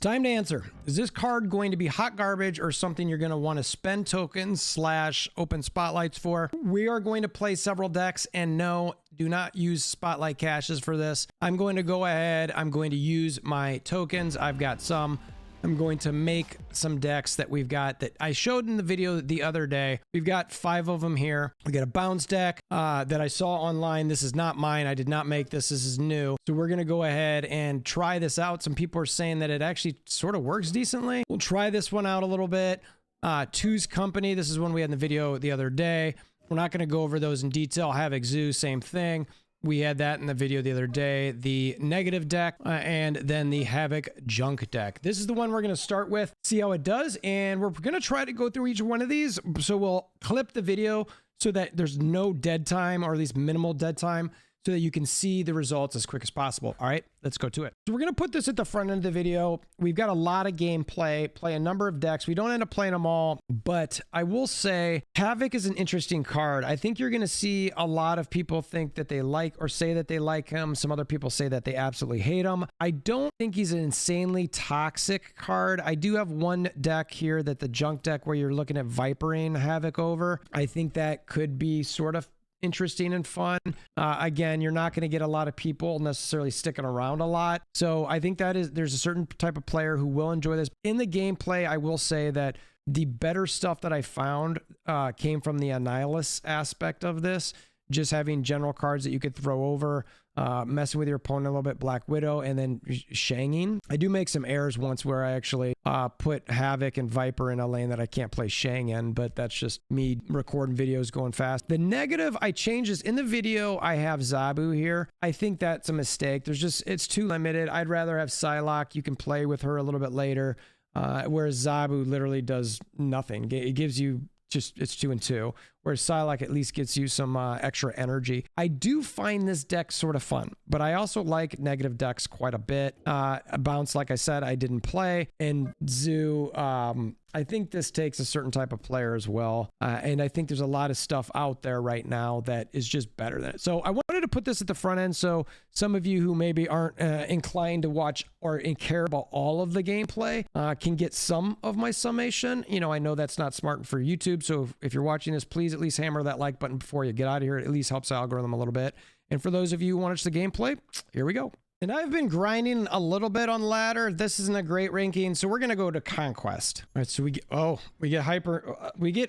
Time to answer. Is this card going to be hot garbage or something you're going to want to spend tokens / open spotlights for? We are going to play several decks, and no, do not use spotlight caches for this. I'm going to go ahead. I'm going to use my tokens. I've got some. I'm going to make some decks that we've got that I showed in the video the other day. We've got 5 of them here. We got a bounce deck that I saw online. This is not mine. I did not make this. This is new. So we're going to go ahead and try this out. Some people are saying that it actually sort of works decently. We'll try this one out a little bit. Two's Company. This is one we had in the video the other day. We're not going to go over those in detail. Havok Zoo, same thing. We had that in the video the other day, the negative deck, and then the Havok junk deck. This is the one we're going to start with, see how it does, and we're going to try to go through each one of these. So we'll clip the video so that there's no dead time, or at least minimal dead time, so that you can see the results as quick as possible. All right, let's go to it. So we're going to put this at the front end of the video. We've got a lot of gameplay, play a number of decks. We don't end up playing them all, but I will say Havok is an interesting card. I think you're going to see a lot of people think that they like or say that they like him. Some other people say that they absolutely hate him. I don't think he's an insanely toxic card. I do have one deck here, that the junk deck, where you're looking at Vipering Havok over. I think that could be sort of interesting and fun. Again, you're not going to get a lot of people necessarily sticking around a lot. So I think there's a certain type of player who will enjoy this. In the gameplay, I will say that the better stuff that I found came from the Annihilus aspect of this. Just having general cards that you could throw over, messing with your opponent a little bit, Black Widow, and then Shanging. I do make some errors once where I actually put Havok and Viper in a lane that I can't play Shang in, but that's just me recording videos going fast. The negative, I changed this. In the video, I have Zabu here. I think that's a mistake. It's too limited. I'd rather have Psylocke. You can play with her a little bit later, whereas Zabu literally does nothing. It gives you it's 2 and 2, whereas Psylocke at least gets you some extra energy. I do find this deck sort of fun, but I also like negative decks quite a bit. Bounce, like I said, I didn't play, and Zoo, I think this takes a certain type of player as well, and I think there's a lot of stuff out there right now that is just better than it. So I wanted to put this at the front end, so some of you who maybe aren't inclined to watch or care about all of the gameplay can get some of my summation. You know, I know that's not smart for YouTube, so if you're watching this, please at least hammer that like button before you get out of here. It at least helps the algorithm a little bit. And for those of you who want to watch the gameplay, here we go. And I've been grinding a little bit on ladder. This isn't a great ranking, so we're gonna go to Conquest. All right, so we get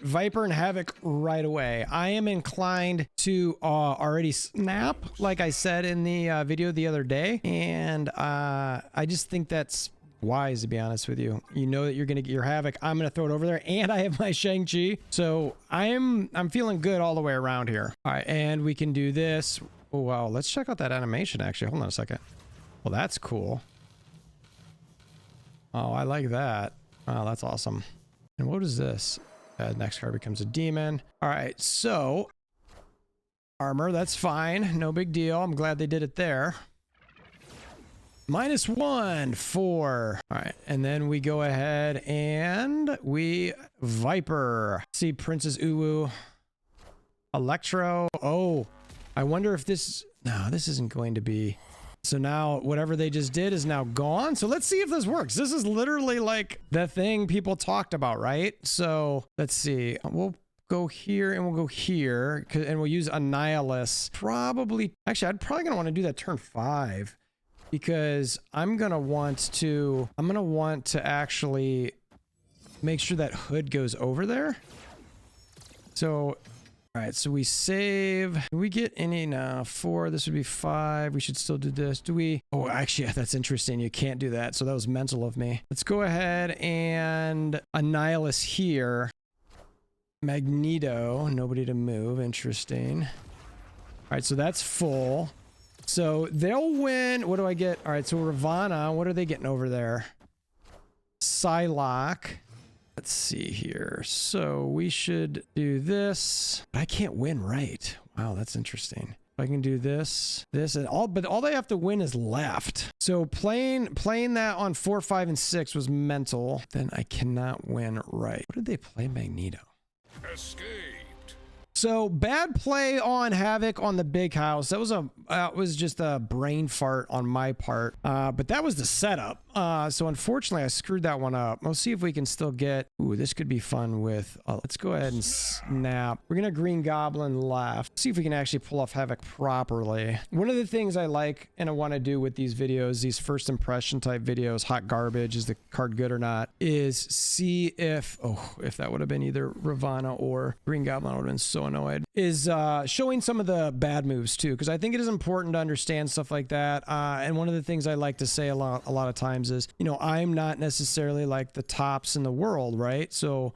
Viper and Havok right away. I am inclined to already snap, like I said in the video the other day, and I just think that's wise, to be honest with you. You know that you're gonna get your Havok. I'm gonna throw it over there, and I have my Shang-Chi, so I'm feeling good all the way around here. All right, and we can do this. Oh wow, let's check out that animation. Actually, hold on a second. Well, that's cool. Oh, I like that. Oh, that's awesome. And what is this? Next card becomes a demon. All right, so armor, that's fine. No big deal. I'm glad they did it there. -1, 4. All right, and then we go ahead and we Viper. See Princess Uwu. Electro. Oh, I wonder if this... No, this isn't going to be... So now whatever they just did is now gone. So let's see if this works. This is literally like the thing people talked about, right? So let's see. We'll go here and we'll go here, and we'll use Annihilus. Probably, actually, I'm probably gonna want to do that turn 5, because I'm gonna want to actually make sure that hood goes over there. So all right, so we save. Do we get any now? 4. This would be 5. We should still do this. Do we? Oh, actually, that's interesting. You can't do that. So that was mental of me. Let's go ahead and Annihilus here. Magneto. Nobody to move. Interesting. All right, so that's full. So they'll win. What do I get? All right, so Ravana. What are they getting over there? Psylocke. Let's see here. So we should do this. I can't win, right? Wow, that's interesting. I can do this, and all, but all they have to win is left. So playing that on 4, 5, and 6 was mental. Then I cannot win, right? What did they play? Magneto. Escaped. So bad play on Havok on the big house. That was just a brain fart on my part. But that was the setup. So unfortunately I screwed that one up. We'll see if we can still get, ooh, this could be fun with, let's go ahead and snap. We're gonna Green Goblin left. See if we can actually pull off Havok properly. One of the things I like and I want to do with these videos, these first impression type videos, hot garbage, is the card good or not, is see if, oh, if that would have been either Ravana or Green Goblin, I would have been so annoyed, is showing some of the bad moves too, because I think it is important to understand stuff like that. And one of the things I like to say a lot of times is, you know, I'm not necessarily like the tops in the world, right? So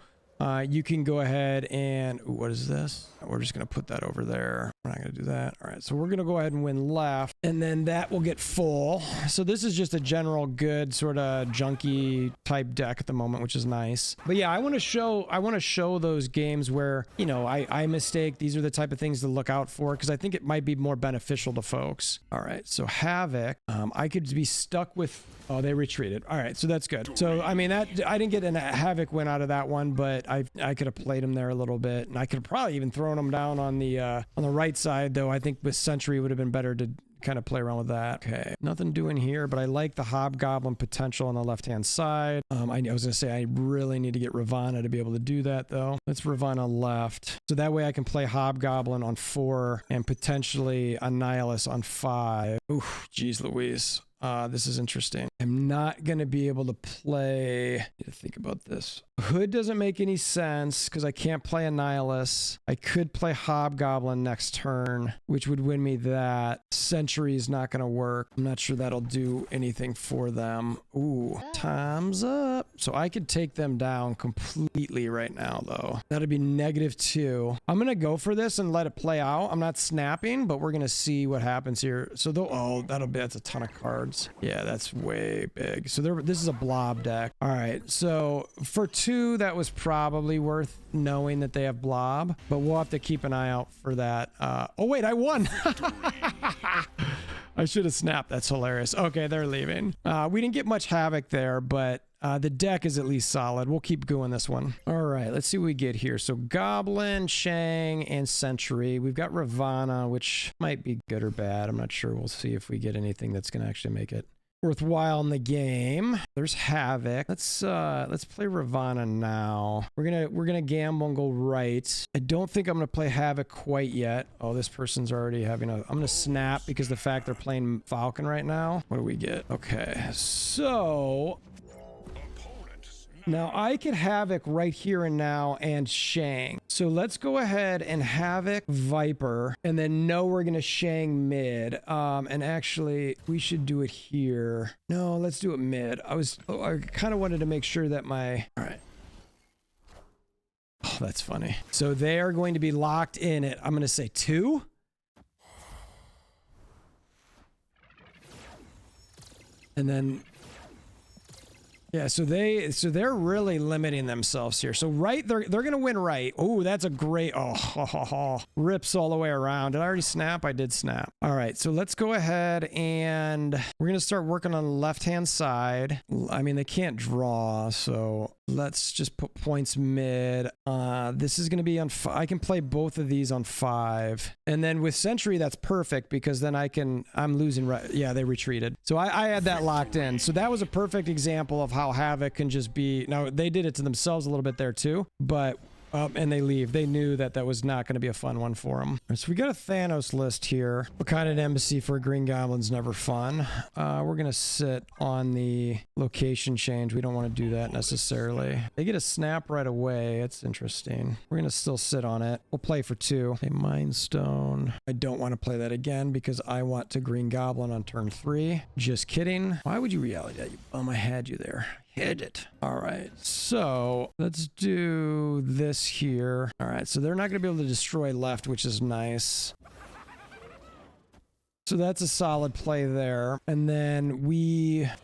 you can go ahead and, ooh, what is this? We're just going to put that over there. We're not going to do that. All right. So we're going to go ahead and win left, and then that will get full. So this is just a general good sort of junky type deck at the moment, which is nice. But yeah, I want to show those games where, you know, I mistake. These are the type of things to look out for, because I think it might be more beneficial to folks. All right. So Havok, I could be stuck with, oh, they retreated. All right. So that's good. So, I mean, that I didn't get a Havok win out of that one, but I could have played him there a little bit, and I could have probably even thrown him down on the right side, though. I think with Sentry would have been better to kind of play around with that. Okay, nothing doing here, but I like the Hobgoblin potential on the left-hand side. I was gonna say I really need to get Ravana to be able to do that, though. Let's Ravana left, so that way I can play Hobgoblin on 4 and potentially Annihilus on 5. Oof, geez Louise. This is interesting. I'm not going to be able to play. I need to think about this. Hood doesn't make any sense because I can't play Annihilus. I could play Hobgoblin next turn, which would win me that. Sentry is not going to work. I'm not sure that'll do anything for them. Ooh, time's up. So I could take them down completely right now, though. That'd be -2. I'm going to go for this and let it play out. I'm not snapping, but we're going to see what happens here. So oh, that's a ton of cards. Yeah, that's way big. So this is a blob deck. All right, so for 2, that was probably worth knowing that they have blob, but we'll have to keep an eye out for that. Oh wait, I won. I should have snapped. That's hilarious. Okay, they're leaving. We didn't get much Havok there, but the deck is at least solid. We'll keep going this one. All right, let's see what we get here. So Goblin, Shang, and Sentry. We've got Ravana, which might be good or bad. I'm not sure. We'll see if we get anything that's going to actually make it worthwhile in the game. There's Havok. Let's play Ravana now. We're gonna gamble and go right. I don't think I'm gonna play Havok quite yet. Oh, this person's already having I'm gonna snap because the fact they're playing Falcon right now. What do we get? Okay, so now I could Havok right here and now and Shang. So let's go ahead and Havok Viper, and then know we're gonna Shang mid. And actually we should do it here. No, let's do it mid. I kind of wanted to make sure that all right. Oh, that's funny. So they are going to be locked in at, I'm gonna say 2. And then yeah, so they're really limiting themselves here. So right, they're gonna win right. Oh, that's a great, rips all the way around. Did I already snap? I did snap. All right, so let's go ahead and we're gonna start working on the left-hand side. I mean, they can't draw, so let's just put points mid. This is gonna be on, I can play both of these on 5. And then with Sentry, that's perfect because then I'm losing, right? Yeah, they retreated. So I had that locked in. So that was a perfect example of how Havok can just be, now they did it to themselves a little bit there too, but and they leave. They knew that was not going to be a fun one for them. So we got a Thanos list here. What kind of embassy for a Green Goblin's never fun. We're going to sit on the location change. We don't want to do that necessarily. They get a snap right away. It's interesting. We're going to still sit on it. We'll play for 2. A Mind Stone. I don't want to play that again because I want to Green Goblin on turn 3. Just kidding. Why would you reality that? I had you there. Hit it. All right, so let's do this here. All right, so they're not going to be able to destroy left, which is nice. So that's a solid play there. And then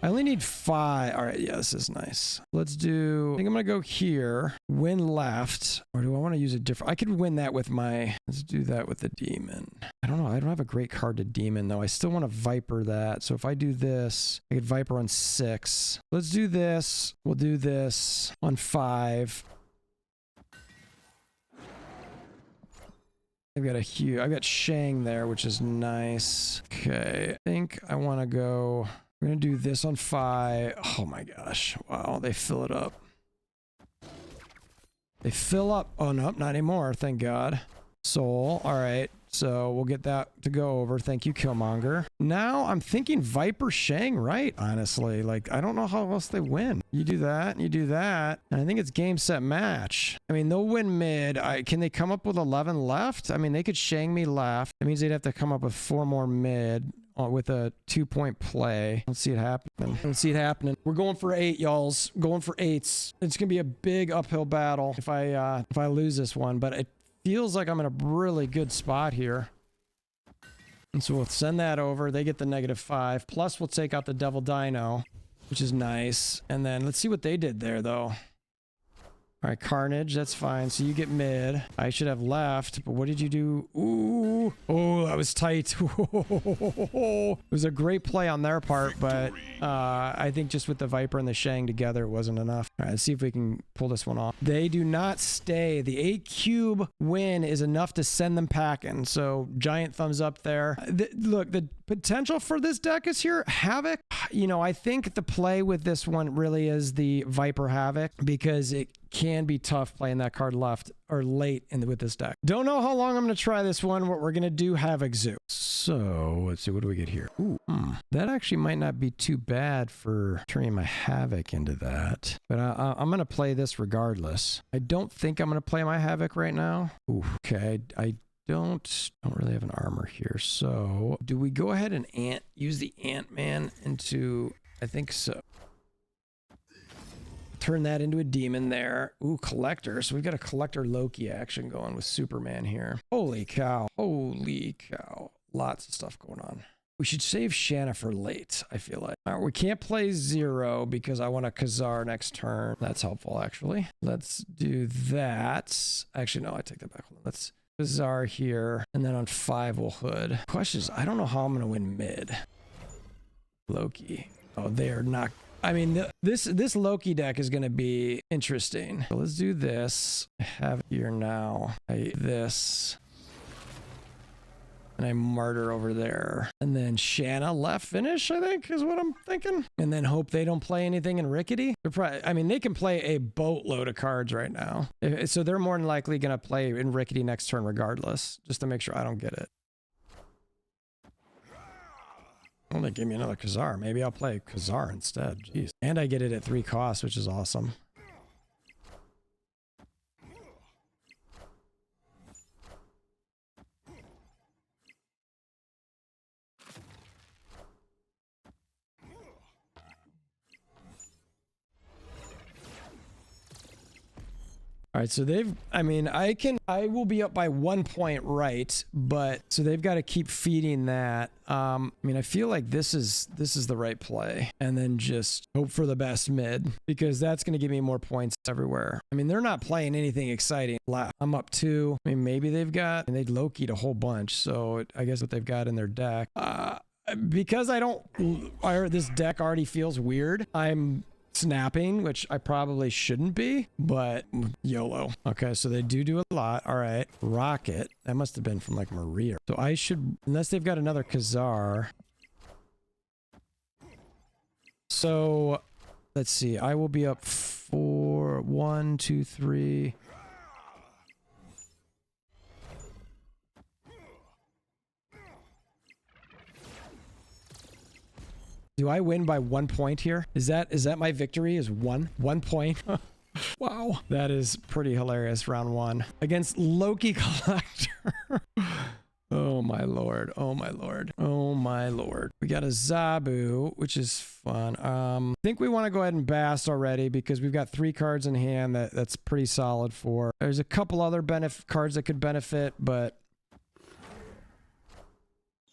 I only need 5. All right, yeah, this is nice. Let's do, I think I'm gonna go here, win left, or do I want to use a different, I could win that with let's do that with the demon. I don't know, I don't have a great card to demon though. I still want to Viper that. So if I do this, I could Viper on 6. Let's do this. We'll do this on 5. I've got Shang there, which is nice. Okay, I think I want to go We're gonna do this on 5. Oh my gosh. Wow, they fill it up. They fill up. Oh no, not anymore, thank God. Soul, alright. So we'll get that to go over. Thank you, Killmonger. Now I'm thinking Viper Shang, right? Honestly, like, I don't know how else they win. You do that, and you do that. And I think it's game, set, match. I mean, they'll win mid. Can they come up with 11 left? I mean, they could Shang me left. That means they'd have to come up with 4 more mid with a 2-point play. Let's see it happening. Let's see it happening. We're going for 8, y'alls. Going for 8s. It's gonna be a big uphill battle if I lose this one, but it feels like I'm in a really good spot here. And so we'll send that over. They get the -5. Plus we'll take out the Devil Dino, which is nice. And then let's see what they did there though. All right, Carnage, that's fine. So you get mid. I should have left, but what did you do? Ooh, oh, that was tight. It was a great play on their part, but I think just with the Viper and the Shang together, it wasn't enough. All right, let's see if we can pull this one off. They do not stay. The 8 cube win is enough to send them packing. So giant thumbs up there. Look, the potential for this deck is here. Havok, you know, I think the play with this one really is the Viper Havok, because it can be tough playing that card left or late with this deck. Don't know how long I'm going to try this one. What we're going to do, Havok Zoo. So let's see, what do we get here? Ooh, that actually might not be too bad for turning my Havok into that. But I'm going to play this regardless. I don't think I'm going to play my Havok right now. Ooh, okay, I don't really have an armor here. So do we go ahead and use the Ant-Man into, I think so. Turn that into a demon there. Ooh, collector. So we've got a collector Loki action going with Superman here. Holy cow. Holy cow. Lots of stuff going on. We should save Shanna for late, I feel like. All right, we can't play 0 because I want a Khazar next turn. That's helpful, actually. Let's do that. Actually, no, I take that back. Hold on. Let's Khazar here. And then on 5, we'll Hood. Question is, I don't know how I'm going to win mid. Loki. Oh, they are not... I mean, this Loki deck is going to be interesting. So let's do this. I have here now. This. And I Martyr over there. And then Shanna left finish, I think, is what I'm thinking. And then hope they don't play anything in Rickety. They're probably, I mean, they can play a boatload of cards right now. So they're more than likely going to play in Rickety next turn regardless, just to make sure I don't get it. Well, they give me another Khazar. Maybe I'll play Khazar instead. Jeez. And I get it at 3 costs, which is awesome. All right, so they've, I mean, I will be up by 1 point, right? But so they've got to keep feeding that. I mean, I feel like this is the right play, and then just hope for the best mid, because that's going to give me more points everywhere. I mean, they're not playing anything exciting left. I'm up 2. I mean, maybe they've got, and they'd Loki'd a whole bunch. So I guess what they've got in their deck, because this deck already feels weird. I'm snapping, which I probably shouldn't be, but YOLO. Okay, so they do a lot. All right, Rocket. That must have been from like Maria. So I should, unless they've got another Khazar. So let's see. I will be up 4, 1, 2, 3. Do I win by 1 point here? Is that my victory? Is 1 point? Wow, that is pretty hilarious. Round 1 against Loki Collector. Oh my lord. Oh my lord. Oh my lord. We got a Zabu, which is fun. I think we want to go ahead and Bast already, because we've got 3 cards in hand that's pretty solid for. There's a couple other cards that could benefit, but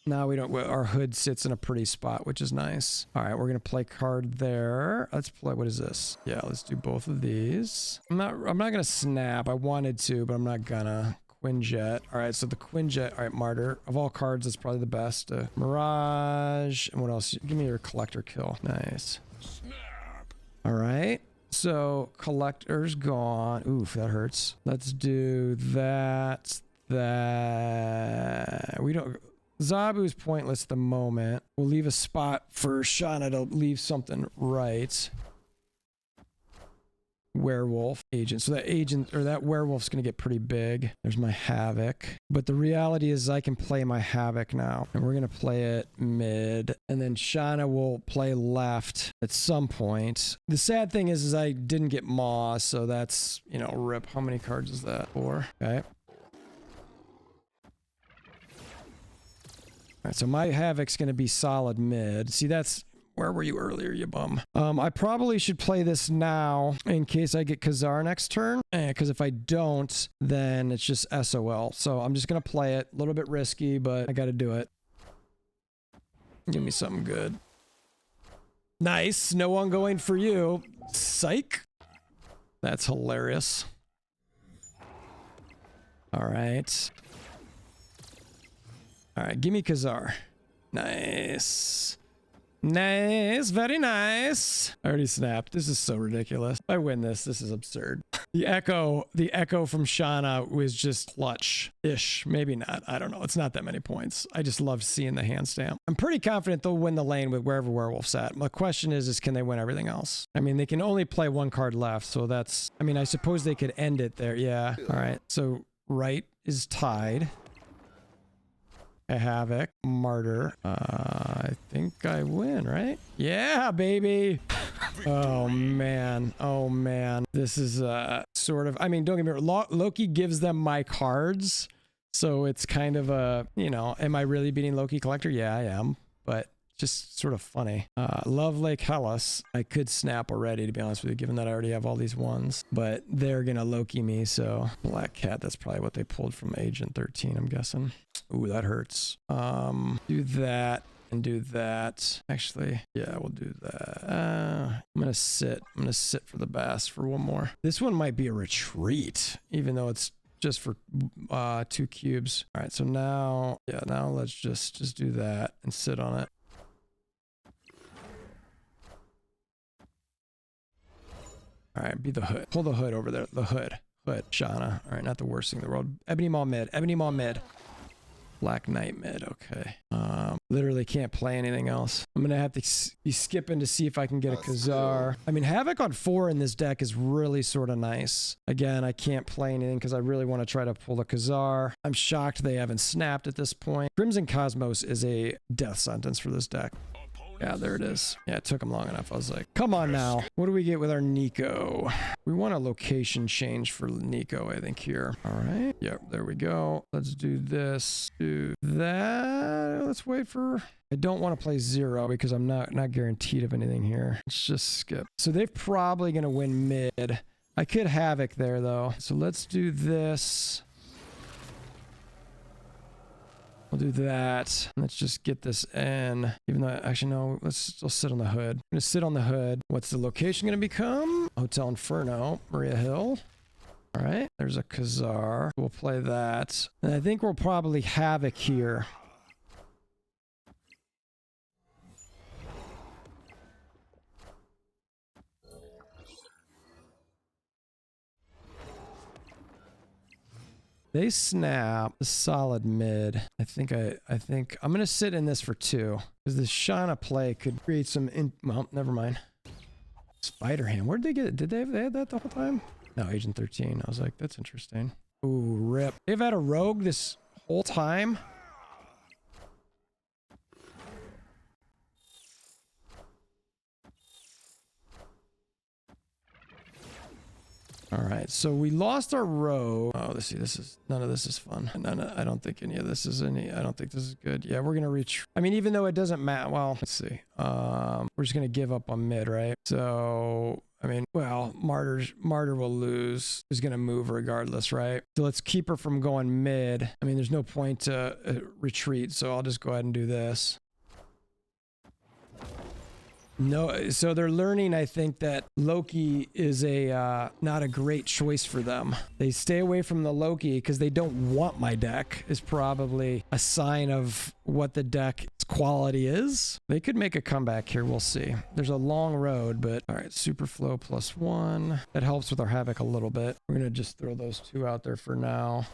now we don't. Our Hood sits in a pretty spot, which is nice. All right, we're gonna play card there. Let's play. What is this? Yeah, let's do both of these. I'm not gonna snap. I wanted to, but I'm not gonna. Quinjet. All right, so the Quinjet. All right, Martyr. Of all cards, that's probably the best. Mirage. And what else? Give me your collector kill. Nice. Snap. All right. So collector's gone. Oof, that hurts. Let's do that. We don't. Zabu's pointless at the moment. We'll leave a spot for Shauna to leave something right. Werewolf agent. So that agent or that werewolf's gonna get pretty big. There's my Havok. But the reality is I can play my Havok now. And we're gonna play it mid. And then Shauna will play left at some point. The sad thing is I didn't get Maw, so that's, you know, rip. How many cards is that? 4. Okay. Alright, so my Havok's gonna be solid mid. See, that's where were you earlier, you bum? I probably should play this now in case I get Khazar next turn. Because if I don't, then it's just SOL. So I'm just going to play it. A little bit risky, but I got to do it. Give me something good. Nice. No one going for you. Psych. That's hilarious. All right. All right. Give me Khazar. Nice. Nice, very nice. I already snapped. This is so ridiculous. I win this. This is absurd. The echo from Shauna was just clutch-ish. Maybe not. I don't know. It's not that many points. I just loved seeing the hand stamp. I'm pretty confident they'll win the lane with wherever Werewolf's at. My question is can they win everything else? I mean, they can only play 1 card left, so that's... I mean, I suppose they could end it there. Yeah. All right. So right is tied. A Havok, Martyr. I think I win, right? Yeah, baby. Oh man. Oh man. This is sort of, I mean, don't get me wrong. Loki gives them my cards. So it's kind of a, you know, am I really beating Loki Collector? Yeah, I am. But just sort of funny. Love Lake Hellas. I could snap already, to be honest with you, given that I already have all these ones. But they're gonna Loki me, so Black Cat, that's probably what they pulled from Agent 13, I'm guessing. Ooh, that hurts. Do that and do that. Actually, yeah, we'll do that. I'm gonna sit. I'm gonna sit for the Bass for one more. This one might be a retreat, even though it's just for 2 cubes. All right, so now, yeah, now let's just do that and sit on it. All right, be the hood. Pull the hood over there. The hood. Hood. Shauna. All right, not the worst thing in the world. Ebony Maw mid. Ebony Maw mid. Black Knight mid. Okay. Literally can't play anything else. I'm going to have to be skipping to see if I can get a Khazar. I mean, Havok on 4 in this deck is really sort of nice. Again, I can't play anything because I really want to try to pull the Khazar. I'm shocked they haven't snapped at this point. Crimson Cosmos is a death sentence for this deck. Yeah, there it is. Yeah, it took him long enough. I was like, come on now. What do we get with our Nico? We want a location change for Nico, I think, here. All right. Yep, there we go. Let's do this. Do that. Let's wait for... I don't want to play 0 because I'm not guaranteed of anything here. Let's just skip. So they're probably going to win mid. I could Havok there, though. So let's do this. We'll do that. Let's just get this in. Even though, actually, no, let's still sit on the hood. I'm going to sit on the hood. What's the location going to become? Hotel Inferno, Maria Hill. All right. There's a Khazar. We'll play that. And I think we'll probably Havok here. They snap a solid mid. I think I'm gonna sit in this for 2 because the Shauna play could create some. Well, never mind. Spider Ham. Where'd they get it? Did they had that the whole time? No, Agent 13. I was like, that's interesting. Ooh, rip. They've had a rogue this whole time. All right, so we lost our row. Oh, let's see. None of this is fun. No, I don't think any of this is any. I don't think this is good. Yeah, we're gonna reach. I mean, even though it doesn't matter. Well, let's see. We're just gonna give up on mid, right? So, I mean, well, Martyr will lose. Is gonna move regardless, right? So let's keep her from going mid. I mean, there's no point to retreat, so I'll just go ahead and do this. No, so they're learning, I think, that Loki is a not a great choice for them. They stay away from the Loki because they don't want my deck, is probably a sign of what the deck's quality is. They could make a comeback here, we'll see. There's a long road, but all right, Superflow +1. That helps with our Havok a little bit. We're gonna just throw those 2 out there for now.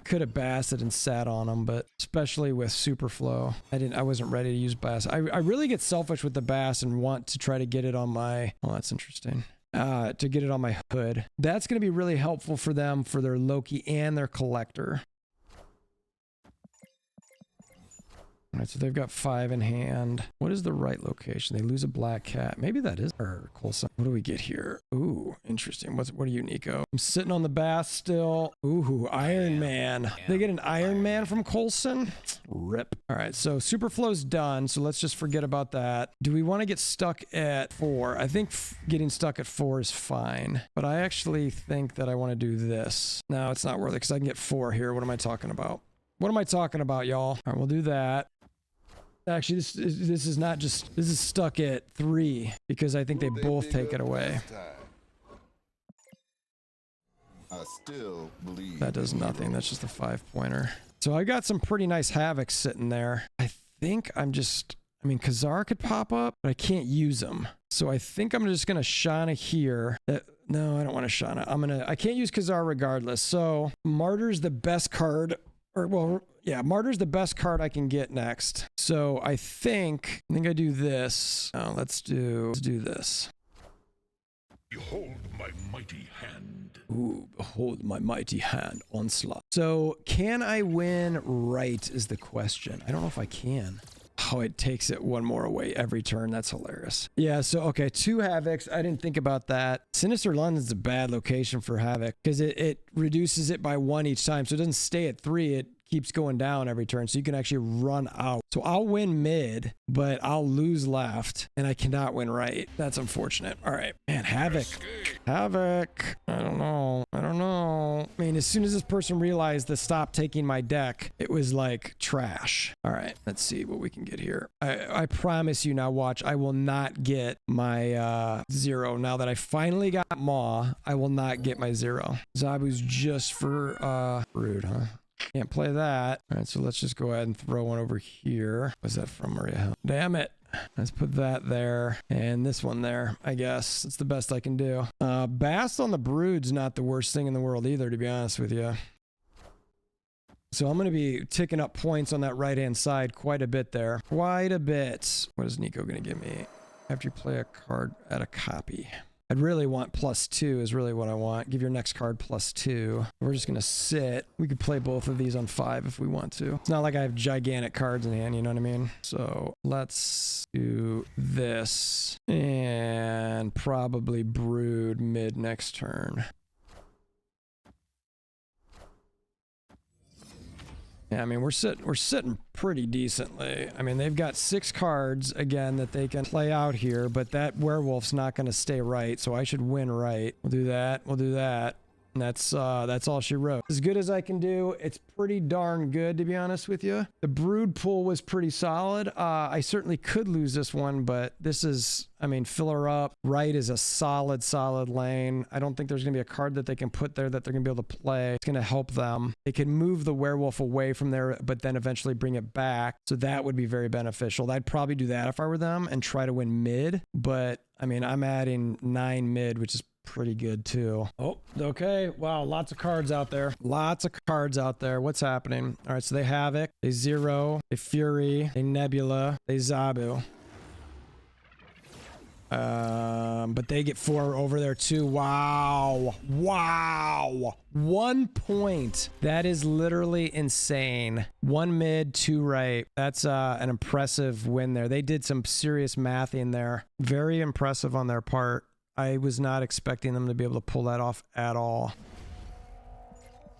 Could have Bassed and sat on them, but especially with Superflow, I wasn't ready to use Bass. I really get selfish with the Bass and want to try to get it on my, oh, that's interesting. To get it on my hood. That's going to be really helpful for them for their Loki and their Collector. All right, so they've got 5 in hand. What is the right location? They lose a Black Cat. Maybe that is our Coulson. What do we get here? Ooh, interesting. What are you, Nico? I'm sitting on the Bass still. Ooh, Iron Man. They get an Iron Man from Coulson? Rip. All right, so Superflow's done, so let's just forget about that. Do we want to get stuck at 4? I think getting stuck at 4 is fine, but I actually think that I want to do this. No, it's not worth it because I can get 4 here. What am I talking about? What am I talking about, y'all? All right, we'll do that. Actually, this is not just, this is stuck at 3 because I think they both take it away. I still believe that does nothing. That's just a 5-pointer. So I got some pretty nice Havocs sitting there. I think I mean, Khazar could pop up, but I can't use them. So I think I'm just going to Shauna here. No, I don't want to Shauna. I can't use Khazar regardless. So Martyr's the best card. Or, well, yeah, Martyr's the best card I can get next. So I think I do this. Oh, let's do this. Behold my mighty hand. Ooh, behold my mighty hand. Onslaught. So can I win right is the question. I don't know if I can. Oh, it takes it 1 more away every turn. That's hilarious. Yeah, so, okay, 2 Havocs. I didn't think about that. Sinister London's a bad location for Havok because it reduces it by 1 each time. So it doesn't stay at 3. It keeps going down every turn. So you can actually run out. So I'll win mid, but I'll lose left, and I cannot win right. That's unfortunate. All right. Man, Havok. Havok. I don't know. I mean, as soon as this person realized to stop taking my deck, it was like trash. All right. Let's see what we can get here. I promise you now, watch, I will not get my 0. Now that I finally got Maw, I will not get my 0. Zabu's just for rude, huh? Can't play that. All right, so let's just go ahead and throw one over here. What's that from, Maria? Damn it. Let's put that there and this one there, I guess. It's the best I can do. Bast on the Brood's not the worst thing in the world either, to be honest with you. So I'm going to be ticking up points on that right-hand side quite a bit there. Quite a bit. What is Nico going to give me? After you play a card at a copy. I'd really want +2 is really what I want. Give your next card +2. We're just going to sit. We could play both of these on 5 if we want to. It's not like I have gigantic cards in hand, you know what I mean? So let's do this and probably Brood mid next turn. Yeah, I mean, we're sitting pretty decently. I mean, they've got 6 cards, again, that they can play out here, but that werewolf's not going to stay right, so I should win right. We'll do that. We'll do that. And that's all she wrote. As good as I can do. It's pretty darn good, to be honest with you. The Brood pool was pretty solid. I certainly could lose this one, but this is, I mean, fill her up. Right is a solid lane. I don't think there's going to be a card that they can put there that they're going to be able to play. It's going to help them. They can move the werewolf away from there, but then eventually bring it back. So that would be very beneficial. I'd probably do that if I were them and try to win mid. But, I mean, I'm adding 9 mid, which is pretty good too. Oh, okay. Wow, lots of cards out there. Lots of cards out there. What's happening? All right, so they Havok, they Zero, they Fury, they Nebula, they Zabu. But they get 4 over there too. Wow. 1 point. That is literally insane. 1 mid, 2 right. That's an impressive win there. They did some serious mathing there. Very impressive on their part. I was not expecting them to be able to pull that off at all.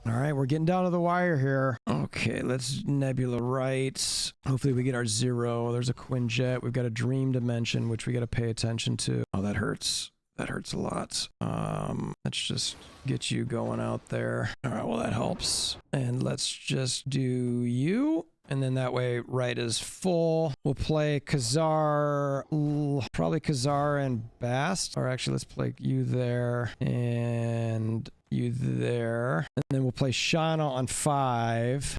All right, we're getting down to the wire here. Okay, let's Nebula right. Hopefully we get our 0. There's a Quinjet. We've got a Dream Dimension, which we got to pay attention to. Oh, that hurts. That hurts a lot. Let's just get you going out there. All right, well, that helps. And let's just do you. And then that way, right is full. We'll play Khazar, probably Khazar and Bast. Or actually, let's play you there and you there. And then we'll play Shauna on 5.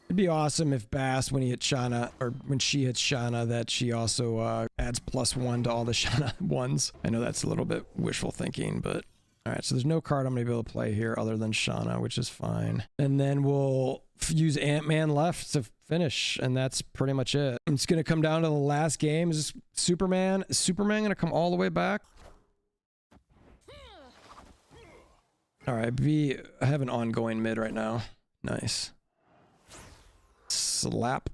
It'd be awesome if Bast, when he hit Shauna, or when she hits Shauna, that she also adds +1 to all the Shana ones. I know that's a little bit wishful thinking, but all right, so there's no card I'm going to be able to play here other than Shana, which is fine. And then we'll use Ant-Man left to finish, and that's pretty much it. It's going to come down to the last game. Is this Superman? Is Superman going to come all the way back? All right, I have an ongoing mid right now. Nice. Slap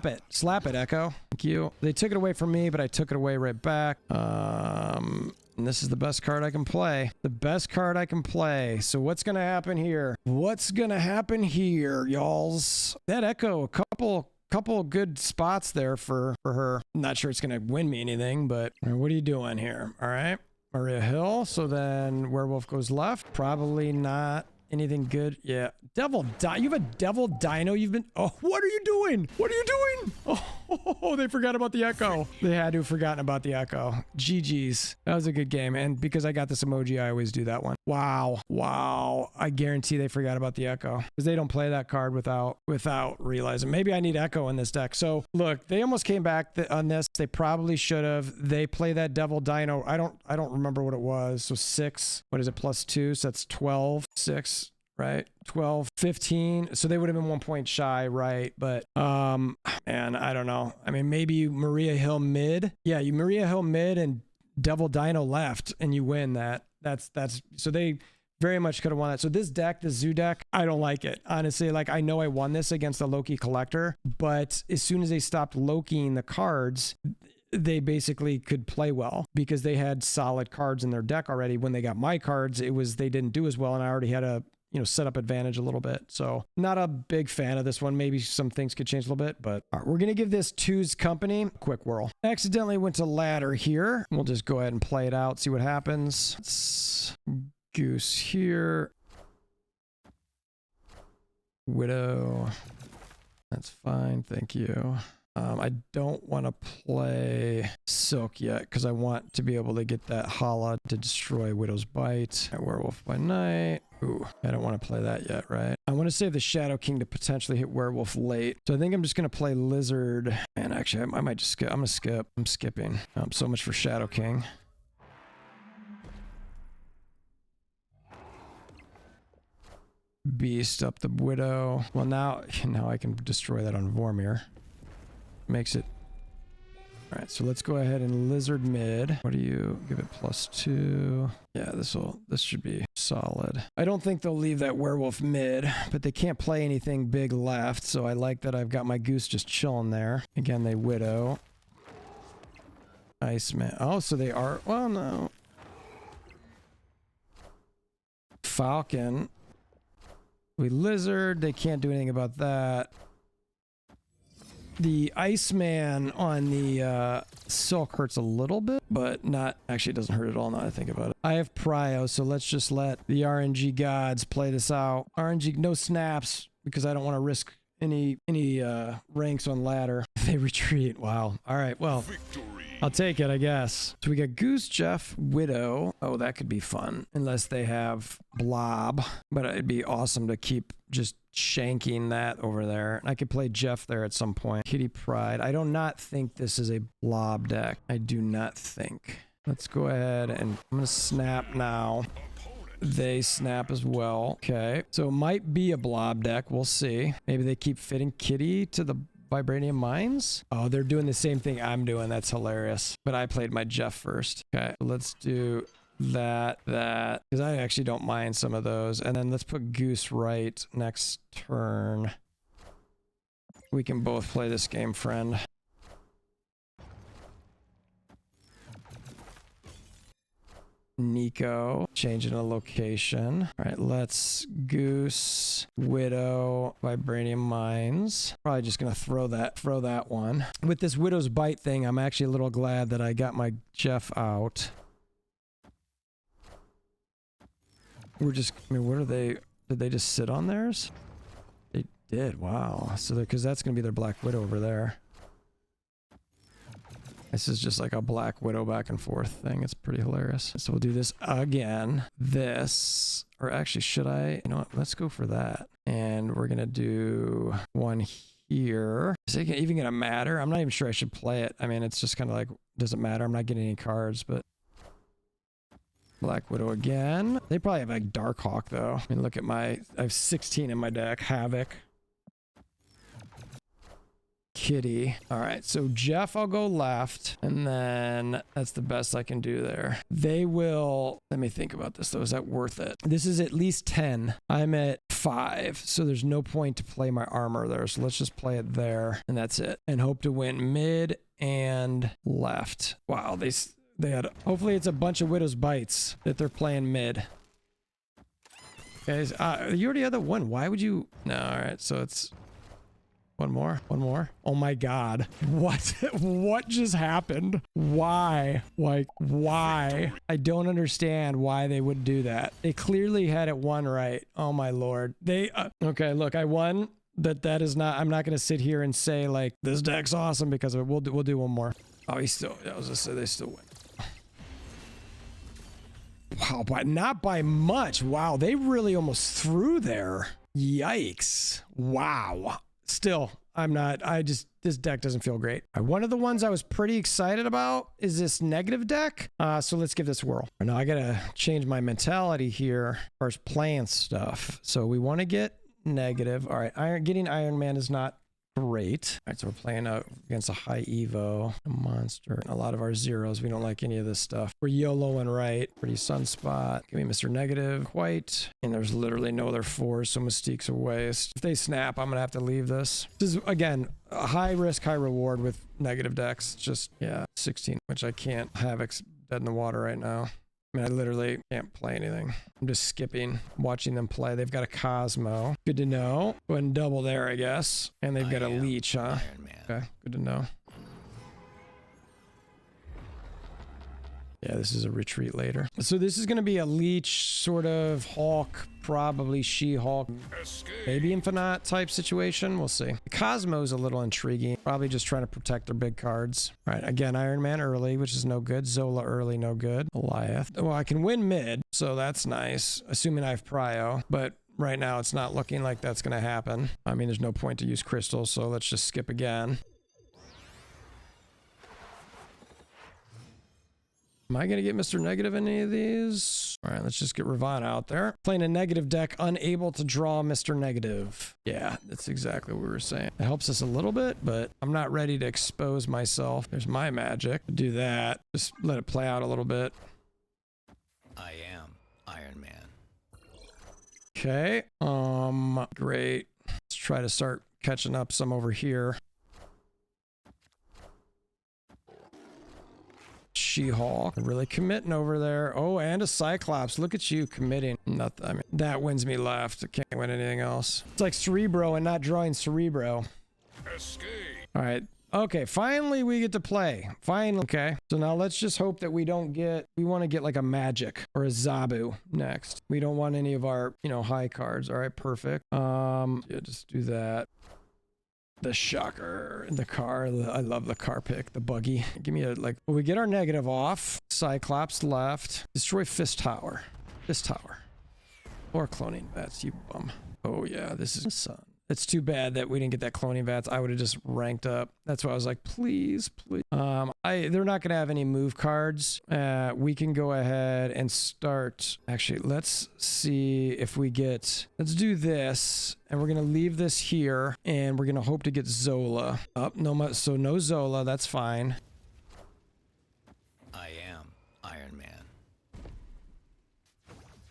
it. Slap it, Echo. Thank you. They took it away from me, but I took it away right back. And this is the best card I can play. The best card I can play. So what's going to happen here? What's going to happen here, y'alls? That Echo, a couple good spots there for her. I'm not sure it's going to win me anything, but what are you doing here? All right. Maria Hill. So then Werewolf goes left. Probably not anything good. Yeah. You have a Devil Dino. Oh, what are you doing? What are you doing? Oh, they forgot about the Echo. They had to have forgotten about the Echo. GG's. That was a good game. And because I got this emoji, I always do that one. Wow. Wow. I guarantee they forgot about the Echo because they don't play that card without realizing. Maybe I need Echo in this deck. So look, they almost came back on this. They probably should have. They play that Devil Dino. I don't remember what it was. So 6. What is it? +2. So that's 12. 6. Right? 12, 15. So they would have been 1 point shy, right? But, and I don't know. I mean, maybe you Maria Hill mid. Yeah, you Maria Hill mid and Devil Dino left and you win that. So they very much could have won that. So this deck, the Zoo deck, I don't like it. Honestly, like I know I won this against the Loki collector, but as soon as they stopped Lokiing the cards, they basically could play well because they had solid cards in their deck already. When they got my cards, they didn't do as well. And I already had a set up advantage a little bit. So not a big fan of this one. Maybe some things could change a little bit, but all right, we're going to give this Two's Company quick whirl. Accidentally went to ladder here. We'll just go ahead and play it out, see what happens. Let's Goose here. Widow. That's fine. Thank you. I don't want to play Silk yet because I want to be able to get that Hala to destroy Widow's Bite. Werewolf by Night. Ooh, I don't want to play that yet, right? I want to save the Shadow King to potentially hit Werewolf late. So I think I'm just going to play Lizard. And actually, I might just skip. I'm going to skip. I'm skipping. So much for Shadow King. Beast up the Widow. Well, now I can destroy that on Vormir. Makes it. All right, so let's go ahead and Lizard mid. What do you give it? +2. Yeah, this should be solid. I don't think they'll leave that Werewolf mid, but they can't play anything big left, so I like that I've got my Goose just chilling there. Again, they Widow. Iceman. Oh, so they are. Well, no. Falcon. We Lizard. They can't do anything about that. The Iceman on the Silk hurts a little bit, but not actually. It doesn't hurt at all now that I think about it. I have Prio, so let's just let the RNG gods play this out. RNG, no snaps because I don't want to risk any ranks on ladder. They retreat. Wow. All right. Well, victory. I'll take it, I guess. So we got Goose, Jeff, Widow. Oh, that could be fun unless they have Blob, but it'd be awesome to keep just shanking that over there. I could play Jeff there at some point. Kitty Pride. I do not think this is a Blob deck. I do not think. Let's go ahead and I'm going to snap now. They snap as well. Okay. So it might be a Blob deck. We'll see. Maybe they keep fitting Kitty to the Vibranium Mines. Oh, they're doing the same thing I'm doing. That's hilarious. But I played my Jeff first. Okay. Let's do that, because I actually don't mind some of those. And then let's put Goose right next turn. We can both play this game, friend. Nico, changing a location. All right, let's Goose, Widow, Vibranium Mines. Probably just gonna throw that one. With this Widow's Bite thing, I'm actually a little glad that I got my Jeff out. We're just, I mean, what are they? Did they just sit on theirs? They did. Wow. So because that's gonna be their Black Widow over there. This is just like a Black Widow back and forth thing. It's pretty hilarious. So we'll do this again. This, or actually should I? You know what? Let's go for that. And we're going to do one here. Is it even gonna matter? I'm not even sure I should play it. I mean, it's just kind of like, doesn't matter. I'm not getting any cards, but Black Widow again. They probably have like Darkhawk though. I mean, look at I have 16 in my deck. Havok. Kitty. All right, so Jeff, I'll go left, and then that's the best I can do there. They will, let me think about this though. Is that worth it? This is at least 10. I'm at 5, so there's no point to play my armor there. So let's just play it there, and that's it. And hope to win mid and left. Wow, they had, hopefully it's a bunch of Widow's Bites that they're playing mid. Guys, you already had the one. Why would you? No, all right, so it's one more. Oh my God. What just happened? Why? Like, why? I don't understand why they would do that. They clearly had it won right. Oh my Lord. They, okay, look, I won. That is not, I'm not going to sit here and say like, this deck's awesome because of it. We'll do one more. Oh, I was just say they still win. Wow, but not by much. Wow, they really almost threw there. Yikes. Wow. Still, this deck doesn't feel great. One of the ones I was pretty excited about is this negative deck. So let's give this a whirl. Now I gotta change my mentality here as far as playing stuff. So we want to get negative. All right, getting Iron Man is not great. All right, so we're playing against a high Evo, a monster, and a lot of our zeros. We don't like any of this stuff. We're YOLOing right. Pretty Sunspot. Give me Mr. Negative. Quite. And there's literally no other 4s, so Mystique's a waste. If they snap, I'm gonna have to leave this. This is, again, a high risk, high reward with negative decks. Just, yeah, 16, which I can't. Havok's dead in the water right now. I mean, I literally can't play anything. I'm just skipping, watching them play. They've got a Cosmo. Good to know. Go ahead and double there, I guess. And they've got a Leech, huh? Okay, good to know. Yeah, this is a retreat later. So this is going to be a Leech, sort of Hulk, probably She-Hulk, maybe Infinite type situation. We'll see. The Cosmo's a little intriguing. Probably just trying to protect their big cards. All right, again, Iron Man early, which is no good. Zola early, no good. Goliath. Well, I can win mid, so that's nice, assuming I have Prio, but right now it's not looking like that's going to happen. I mean, there's no point to use crystals, so let's just skip again. Am I going to get Mr. Negative in any of these? All right, let's just get Ravana out there. Playing a negative deck, unable to draw Mr. Negative. Yeah, that's exactly what we were saying. It helps us a little bit, but I'm not ready to expose myself. There's my magic. Do that. Just let it play out a little bit. I am Iron Man. Okay. Great. Let's try to start catching up some over here. She-Hulk. Really committing over there. Oh, and a Cyclops. Look at you committing. Nothing. I mean, that wins me left. I can't win anything else. It's like Cerebro and not drawing Cerebro. Escape. All right. Okay, finally we get to play. Finally. Okay. So now let's just hope that we don't get, we want to get like a Magic or a Zabu next. We don't want any of our, high cards. All right, perfect. Yeah, just do that. The Shocker in the car. I love the car pick, the buggy. Give me we get our negative off. Cyclops left. Destroy Fist Tower. Fist Tower. Or Cloning Vats, you bum. Oh yeah, this is the sun. It's too bad that we didn't get that Cloning Vats. I would have just ranked up. That's why I was like, please, please. They're not gonna have any move cards. We can go ahead and start. Actually, let's see if we get. Let's do this, and we're gonna leave this here, and we're gonna hope to get Zola. So no Zola. That's fine. I am Iron Man.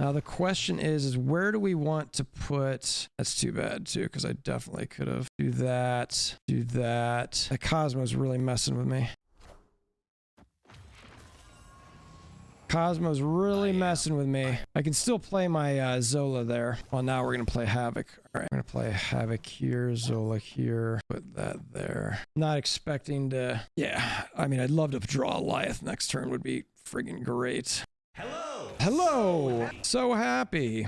Now the question is where do we want to put? That's too bad too, because I definitely could have do that. The Cosmo's really messing with me. Cosmo's really messing with me. I can still play my Zola there. Well, now we're gonna play Havok. All right, I'm gonna play Havok here, Zola here, put that there. Not expecting to. Yeah, I mean, I'd love to draw Goliath next turn. Would be friggin' great. Hello! So happy.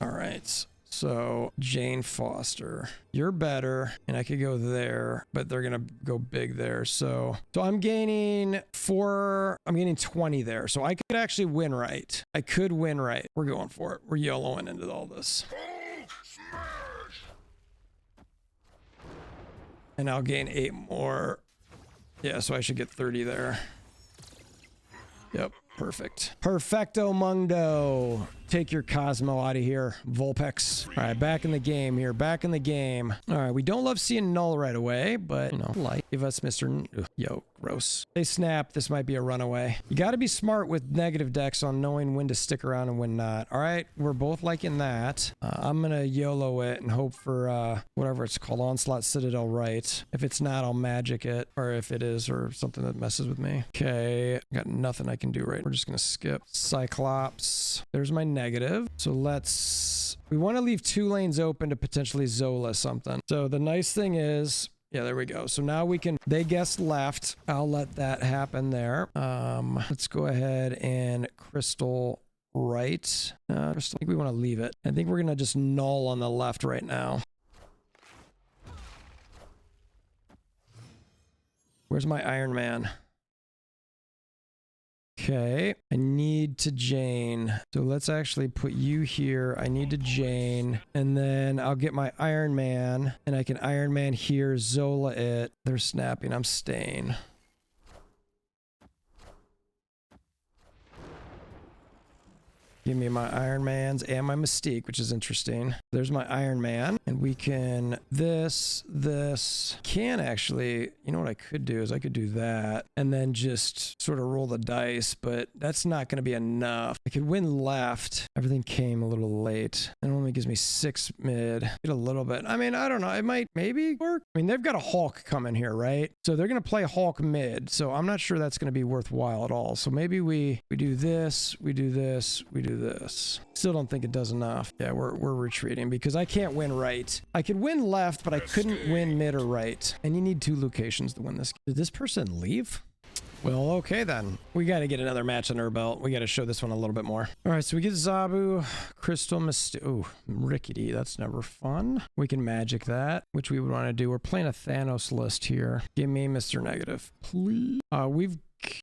All right. So Jane Foster, you're better, and I could go there, but they're gonna go big there. So I'm gaining 20 there. So I could actually win right. I could win right. We're going for it. We're YOLOing into all this. And I'll gain 8 more. Yeah, so I should get 30 there. Yep, perfect. Perfecto mundo. Take your Cosmo out of here, Vulpix. All right, back in the game here. Back in the game. All right, we don't love seeing null right away, but, you know, like, give us Mr. Yo, gross. They snap. This might be a runaway. You got to be smart with negative decks on knowing when to stick around and when not. All right, we're both liking that. I'm going to YOLO it and hope for whatever it's called, Onslaught Citadel right. If it's not, I'll magic it, or if it is, or something that messes with me. Okay, got nothing I can do right. We're just going to skip. Cyclops. There's my negative. So we want to leave 2 lanes open to potentially Zola something. So the nice thing is, yeah, there we go. So now they guessed left. I'll let that happen there. Let's go ahead and crystal right. Crystal, I think we want to leave it. I think we're going to just null on the left right now. Where's my Iron Man? Okay, I need to Jane. So let's actually put you here. I need to Jane. And then I'll get my Iron Man. And I can Iron Man here, Zola it. They're snapping. I'm staying. Give me my Iron Mans and my Mystique, which is interesting. There's my Iron Man. And we can this. Can actually, you know what I could do is I could do that. And then just sort of roll the dice. But that's not going to be enough. I could win left. Everything came a little late. And only gives me 6 mid. Get a little bit. I mean, I don't know. It might maybe work. I mean, they've got a Hulk coming here, right? So they're going to play Hulk mid. So I'm not sure that's going to be worthwhile at all. So maybe we do this. We do this. We do this. Still don't think it does enough. Yeah, we're retreating because I can't win right. I could win left, but I couldn't win mid or right. And you need 2 locations to win this. Did this person leave? Well, okay then. We got to get another match under our belt. We got to show this one a little bit more. All right, so we get Zabu, Crystal, Ooh, Rickety. That's never fun. We can magic that, which we would want to do. We're playing a Thanos list here. Give me Mr. Negative, please.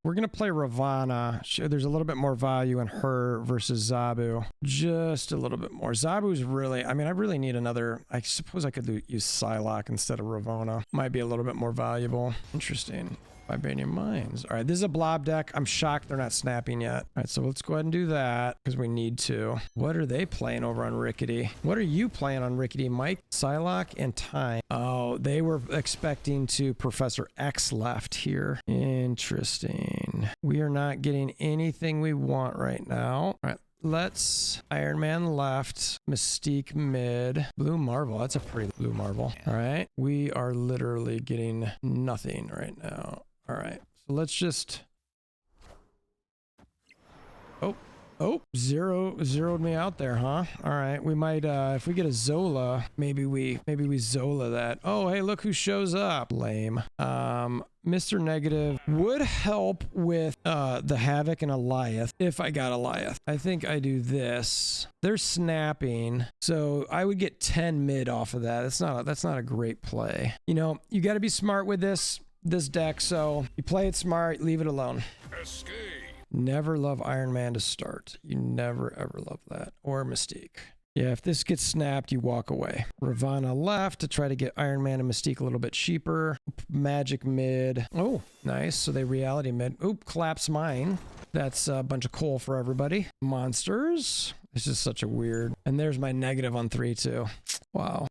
We're going to play Ravana. There's a little bit more value in her versus Zabu. Just a little bit more. Zabu's really, I mean, I really need another. I suppose I could use Psylocke instead of Ravana. Might be a little bit more valuable. Interesting. Vibranium Mines. All right, this is a blob deck. I'm shocked they're not snapping yet. All right, so let's go ahead and do that because we need to. What are they playing over on Rickety? What are you playing on Rickety, Mike? Psylocke and Time. Oh, they were expecting to Professor X left here. Interesting. We are not getting anything we want right now. All right. Let's Iron Man left, Mystique mid, Blue Marvel. That's a pretty Blue Marvel. All right. We are literally getting nothing right now. All right. So let's just. Zeroed me out there, huh? All right. We might, if we get a Zola, maybe we Zola that. Oh, hey, look who shows up. Lame. Mr. Negative would help with the Havok and Eliath if I got Eliath. I think I do this. They're snapping, so I would get 10 mid off of that. That's not a great play. You know, you got to be smart with this deck. So you play it smart, leave it alone. Escape. Never love Iron Man to start. You never ever love that. Or Mystique. Yeah, if this gets snapped, you walk away. Ravana left to try to get Iron Man and Mystique a little bit cheaper. Magic mid. Oh, nice. So they reality mid. Oop, collapse mine. That's a bunch of coal for everybody. Monsters. This is such a weird. And there's my negative on 3 too. Wow.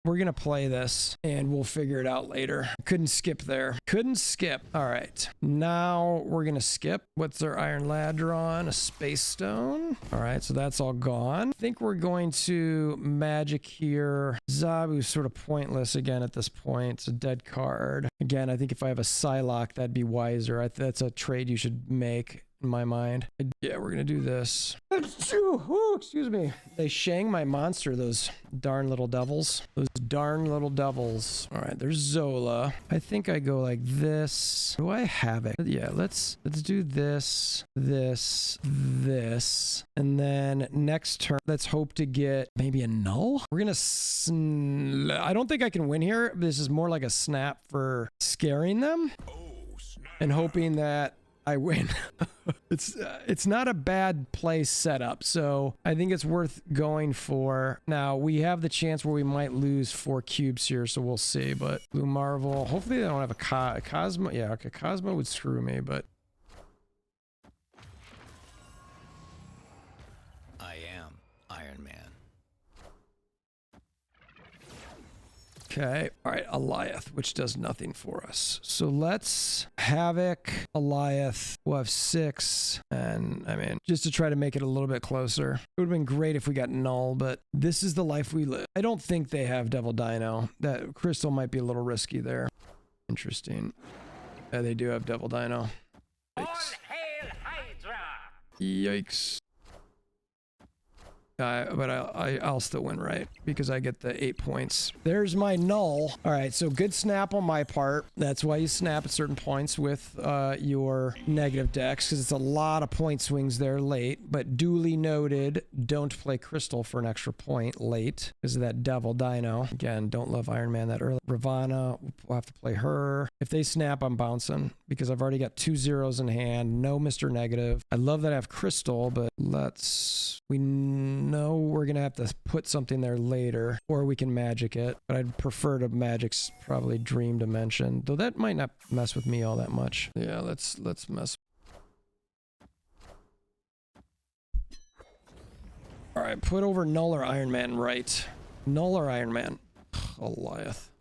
We're going to play this and we'll figure it out later. Couldn't skip there. Couldn't skip. All right. Now we're going to skip. What's their Iron Ladder on? A Space Stone. All right. So that's all gone. I think we're going to magic here. Zabu's sort of pointless again at this point. It's a dead card. Again, I think if I have a Psylocke, that'd be wiser. That's a trade you should make in my mind. Yeah, we're gonna do this. Ooh, excuse me. They shang my monster, those darn little devils. Those darn little devils. All right, there's Zola. I think I go like this. Do I have it? Yeah, let's do this, this, this. And then next turn, let's hope to get maybe a null. We're gonna, I don't think I can win here. This is more like a snap for scaring them and hoping that I win. It's not a bad play setup, so I think it's worth going for. Now we have the chance where we might lose 4 cubes here, so we'll see. But Blue Marvel, hopefully they don't have a Cosmo. Yeah, okay, Cosmo would screw me, but I am Iron Man. okay. All right, Eliath, which does nothing for us. So let's Havok, Eliath. We'll have 6. And I mean, just to try to make it a little bit closer. It would have been great if we got null, but this is the life we live. I don't think they have Devil Dino. That Crystal might be a little risky there. Interesting. Yeah, they do have Devil Dino. Yikes. All hail Hydra! Yikes. But I'll still win, right? Because I get the 8 points. There's my null. All right, so good snap on my part. That's why you snap at certain points with your negative decks, because it's a lot of point swings there late. But duly noted, don't play Crystal for an extra point late because of that Devil Dino. Again, don't love Iron Man that early. Ravana, we'll have to play her. If they snap, I'm bouncing because I've already got 2 zeros in hand. No Mr. Negative. I love that I have Crystal, but we know we're gonna have to put something there later, or we can magic it, but I'd prefer to magic's probably Dream Dimension, though that might not mess with me all that much. Yeah, let's mess. All right, put over Null or Iron Man, right? Null or Iron Man. Goliath.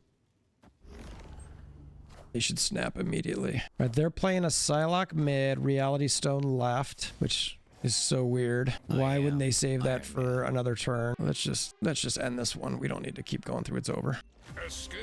They should snap immediately. All right, they're playing a Psylocke mid, Reality Stone left, which is so weird. Why wouldn't they save that for another turn? Let's just end this one. We don't need to keep going through. It's over. Escape.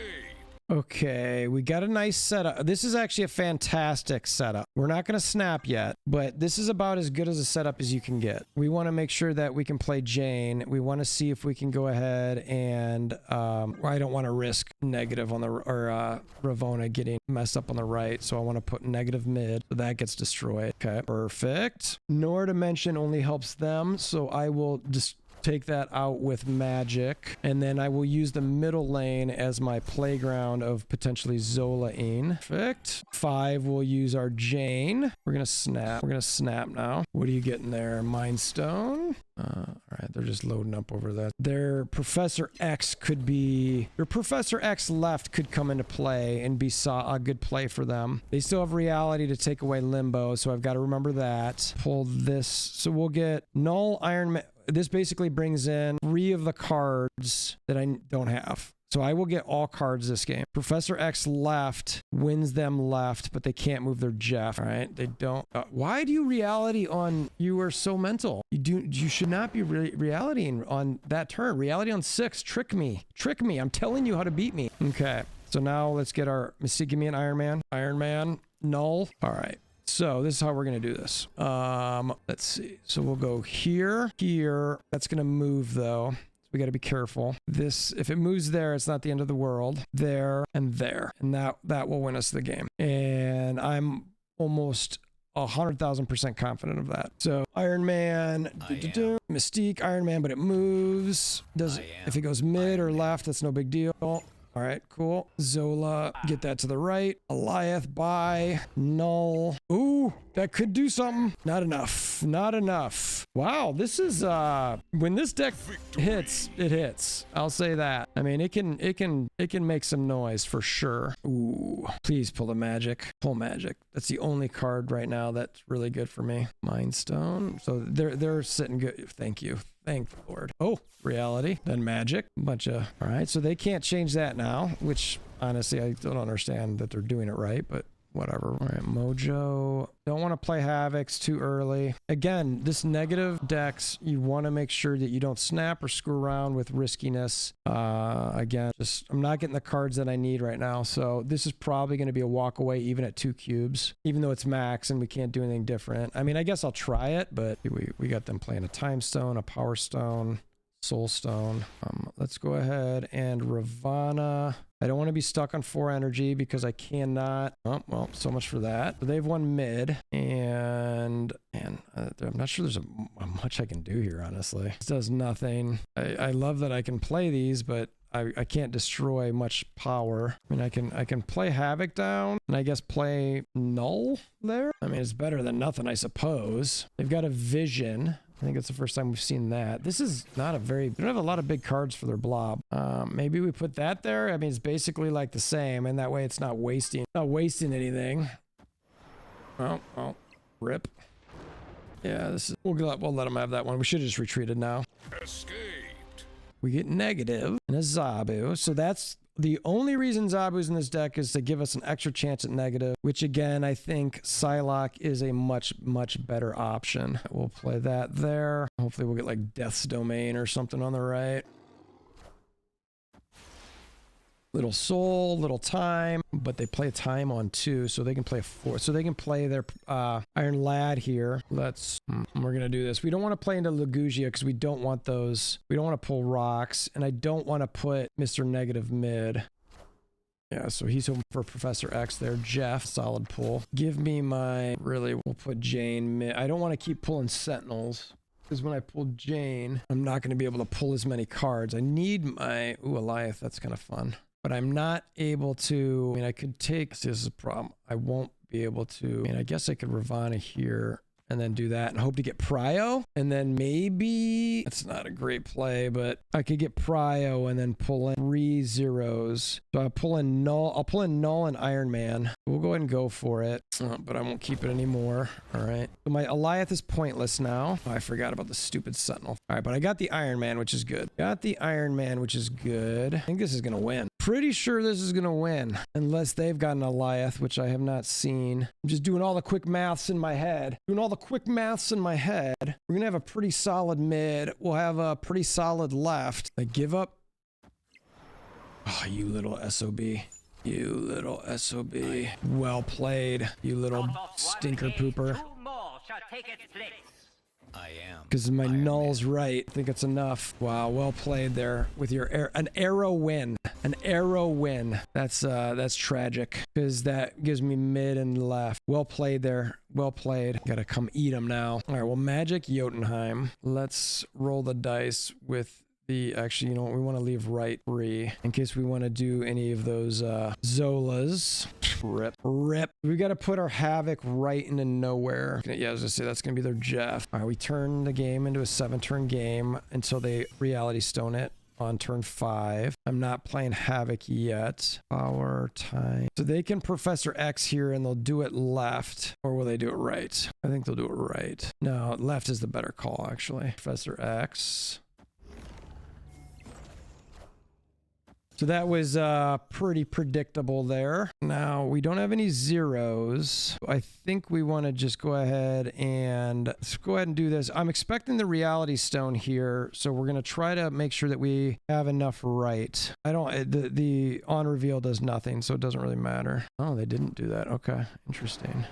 Okay, we got a nice setup. This is actually a fantastic setup. We're not going to snap yet, but this is about as good as a setup as you can get. We want to make sure that we can play Jane. We want to see if we can go ahead and I don't want to risk negative on the or Ravona getting messed up on the right, so I want to put negative mid, so that gets destroyed. Okay, perfect. Nor Dimension only helps them, so I will just take that out with magic, and then I will use the middle lane as my playground of potentially Zola-ing. Perfect. 5, we'll use our Jane. We're gonna snap. We're gonna snap now. What are you getting there? Mind Stone. All right, they're just loading up over that. Their Professor X could be... Their Professor X left could come into play and be a good play for them. They still have Reality to take away Limbo, so I've got to remember that. Pull this. So we'll get Null, Iron Man... This basically brings in 3 of the cards that I don't have. So I will get all cards this game. Professor X left wins them left, but they can't move their Jeff. All right, they don't. Why do you Reality on? You are so mental. You should not be realitying on that turn. Reality on 6. Trick me. Trick me. I'm telling you how to beat me. Okay. So now let's get our. Give me an Iron Man. Iron Man. Null. All right. So this is how we're going to do this. Let's see. So we'll go here, here. That's going to move though. So we got to be careful. This, if it moves there, it's not the end of the world. There and there. And that will win us the game. And I'm almost 100,000% confident of that. So Iron Man, Mystique, Iron Man, but it moves. If it goes mid or left, that's no big deal. All right, cool. Zola, get that to the right. Eliath, bye. Null. Ooh, that could do something. Not enough. Not enough. Wow, this is when this deck hits, it hits. I'll say that. I mean, it can make some noise for sure. Ooh, please pull the magic. Pull magic. That's the only card right now that's really good for me. Mind Stone. So they're sitting good. Thank you. Thank the Lord. Oh, Reality, then magic. All right, so they can't change that now, which honestly I don't understand that they're doing it right, but whatever. All right, Mojo. Don't want to play Havocs too early. Again, this negative decks, you want to make sure that you don't snap or screw around with riskiness. Again, just I'm not getting the cards that I need right now. So this is probably going to be a walk away even at 2 cubes, even though it's max and we can't do anything different. I mean, I guess I'll try it, but we got them playing a Time Stone, a Power Stone, Soul Stone. Let's go ahead and Ravana. I don't want to be stuck on 4 energy because I cannot. Oh, well, so much for that. So they've won mid, and man, I'm not sure there's much I can do here, honestly. This does nothing. I love that I can play these, but I can't destroy much power. I mean, I can play Havok down, and I guess play Null there. I mean, it's better than nothing, I suppose. They've got a Vision. I think it's the first time we've seen that. This is not a very... They don't have a lot of big cards for their blob. Maybe we put that there. I mean, it's basically like the same, and that way it's not wasting anything. Oh, rip. Yeah, this is... We'll let them have that one. We should have just retreated now. Escaped. We get negative and a Zabu. So that's... The only reason Zabu's in this deck is to give us an extra chance at negative, which again, I think Psylocke is a much, much better option. We'll play that there. Hopefully we'll get like Death's Domain or something on the right. Little Soul, little Time, but they play Time on 2, so they can play 4. So they can play their Iron Lad here. We're going to do this. We don't want to play into Lugugia because we don't want those. We don't want to pull rocks, and I don't want to put Mr. Negative mid. Yeah, so he's hoping for Professor X there. Jeff, solid pull. Give me my... Really, we'll put Jane mid. I don't want to keep pulling Sentinels, because when I pull Jane, I'm not going to be able to pull as many cards. I need my... Ooh, Eliath, that's kind of fun. But I'm not able to... I mean, I could take... This is a problem. I won't be able to... I mean, I guess I could Ravana here and then do that and hope to get Prio. And then maybe... It's not a great play, but I could get Prio and then pull in 3 zeros. So I'll pull in Null. I'll pull in Null and Iron Man. We'll go ahead and go for it. But I won't keep it anymore. All right. So my Eliath is pointless now. Oh, I forgot about the stupid Sentinel. All right, but I got the Iron Man, which is good. Got the Iron Man, which is good. I think this is going to win. Pretty sure this is going to win. Unless they've got an Eliath, which I have not seen. I'm just doing all the quick maths in my head. We're going to have a pretty solid mid. We'll have a pretty solid left. I give up. Oh, you little SOB. You little SOB. Well played, you little stinker pooper. 2 more shall take its place. I am. Because my Iron null's Man. right. I think it's enough. Wow, well played there with your an arrow win. An arrow win. That's tragic because that gives me mid and left. Well played there. Well played. Gotta come eat them now. All right, well, Magic Jotunheim. Let's roll the dice with the... Actually, you know what? We want to leave right free in case we want to do any of those Zolas. Rip. We got to put our Havok right into nowhere. Yeah, I was gonna say that's gonna be their Jeff. All right, we turn the game into a 7-turn game until they Reality Stone it on turn 5. I'm not playing Havok yet. Power time. So they can Professor X here and they'll do it left, or will they do it right? I think they'll do it right. No, left is the better call, actually. Professor X. So that was pretty predictable there. Now, we don't have any zeros. I think we want to just go ahead and let's go ahead and do this. I'm expecting the Reality Stone here, so we're going to try to make sure that we have enough right. I don't... The on reveal does nothing, so it doesn't really matter. Oh, they didn't do that. Okay, interesting.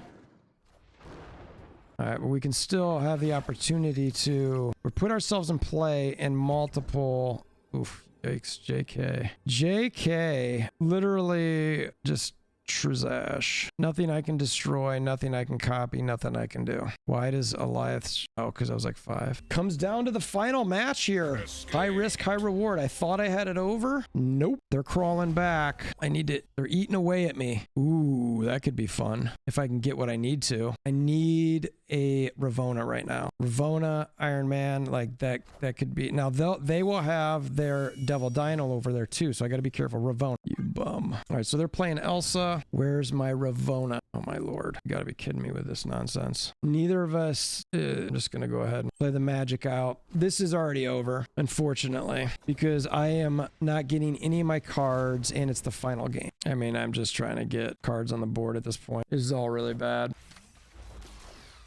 All right, but we can still have the opportunity to put ourselves in play in multiple... Oof. Yikes, JK, literally just trash. Nothing I can destroy, nothing I can copy, nothing I can do. Why does Eliath... Oh, because I was like 5. Comes down to the final match here. High risk, high reward. I thought I had it over. Nope. They're crawling back. I need to... They're eating away at me. Ooh, that could be fun. If I can get what I need to. I need a Ravona right now. Ravona, Iron Man, like that could be... Now, they will have their Devil Dino over there too, so I got to be careful. Ravona. You bum. All right, so they're playing Elsa. Where's my Ravona? Oh my lord, you gotta be kidding me with this nonsense. Neither of us, I'm just gonna go ahead and play the magic out. This is already over, unfortunately, because I am not getting any of my cards and it's the final game. I mean, I'm just trying to get cards on the board at this point. This is all really bad.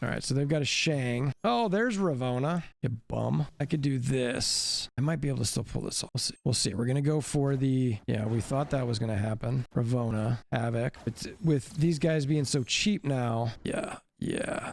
All right, so they've got a Shang. Oh, there's Ravona. You bum. I could do this. I might be able to still pull this off. We'll see. We'll see. We're going to go for the... Yeah, we thought that was going to happen. Ravona, Havok. It's, with these guys being so cheap now. Yeah,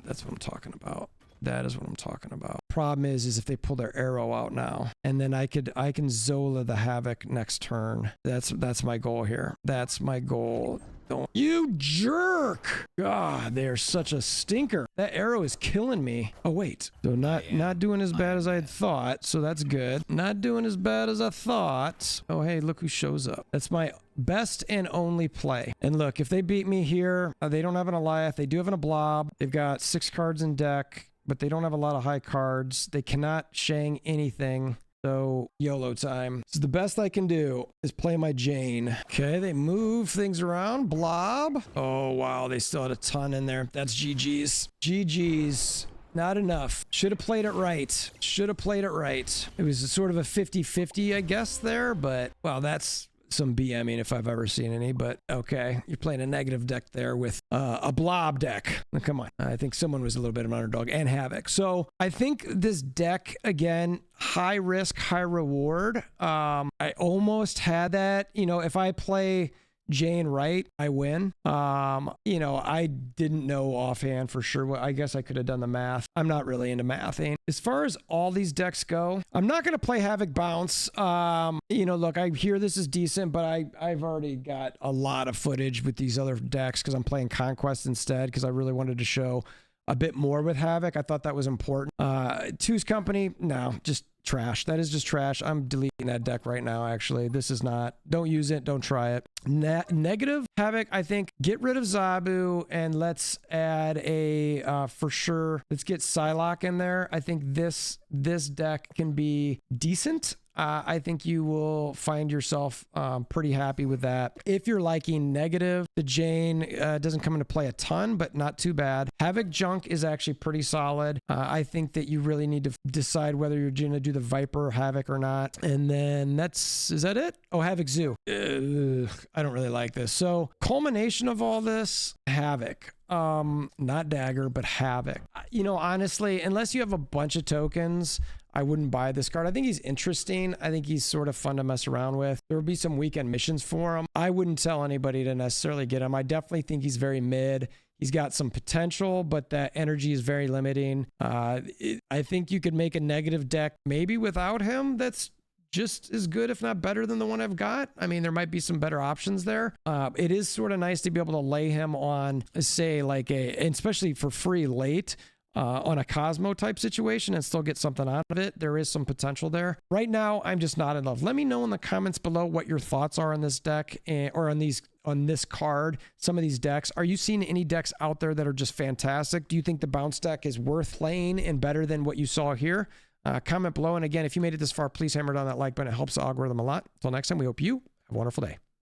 that's what I'm talking about. That is what I'm talking about. Problem is if they pull their arrow out now, and then I can Zola the Havok next turn. That's my goal here. That's my goal. Don't you jerk! God, they are such a stinker. That arrow is killing me. Oh wait, so not doing as bad as I had thought. So that's good. Not doing as bad as I thought. Oh hey, look who shows up. That's my best and only play. And look, if they beat me here, they don't have an Goliath. They do have a blob. They've got 6 cards in deck, but they don't have a lot of high cards. They cannot Shang anything. So YOLO time. So the best I can do is play my Jane. Okay, they move things around. Blob. Oh, wow. They still had a ton in there. That's GG's. GG's. Not enough. Should have played it right. Should have played it right. It was sort of a 50-50, I guess, there. But, well, that's some BMing if I've ever seen any. But, okay. You're playing a negative deck there with a blob deck. Come on. I think someone was a little bit of an underdog. And Havok. So, I think this deck, again... high risk, high reward. I almost had that. You know, if I play Jane right, I win. You know, I didn't know offhand for sure. I guess I could have done the math. I'm not really into mathing. As far as all these decks go, I'm not going to play Havok Bounce. You know, look, I hear this is decent, but I've already got a lot of footage with these other decks because I'm playing Conquest instead because I really wanted to show a bit more with Havok. I thought that was important. Two's Company, no, just trash. That is just trash. I'm deleting that deck right now, actually. This is not, don't use it, don't try it. Negative Havok, I think, get rid of Zabu and let's add a, for sure, let's get Psylocke in there. I think this deck can be decent. I think you will find yourself pretty happy with that. If you're liking negative, the Jane doesn't come into play a ton, but not too bad. Havok Junk is actually pretty solid. I think that you really need to decide whether you're going to do the Viper Havok or not. And then is that it? Oh, Havok Zoo. I don't really like this. So culmination of all this, Havok. Not Dagger, but Havok. You know, honestly, unless you have a bunch of tokens, I wouldn't buy this card. I think he's interesting. I think he's sort of fun to mess around with. There will be some weekend missions for him. I wouldn't tell anybody to necessarily get him. I definitely think he's very mid. He's got some potential, but that energy is very limiting. I think you could make a negative deck maybe without him that's just as good, if not better than the one I've got. I mean, there might be some better options there. It is sort of nice to be able to lay him on, say, like and especially for free late, on a Cosmo type situation and still get something out of it. There is some potential there. Right now, I'm just not in love. Let me know in the comments below what your thoughts are on this deck or on this card, some of these decks. Are you seeing any decks out there that are just fantastic? Do you think the bounce deck is worth playing and better than what you saw here? Comment below. And again, if you made it this far, please hammer down that like button. It helps the algorithm a lot. Until next time, we hope you have a wonderful day.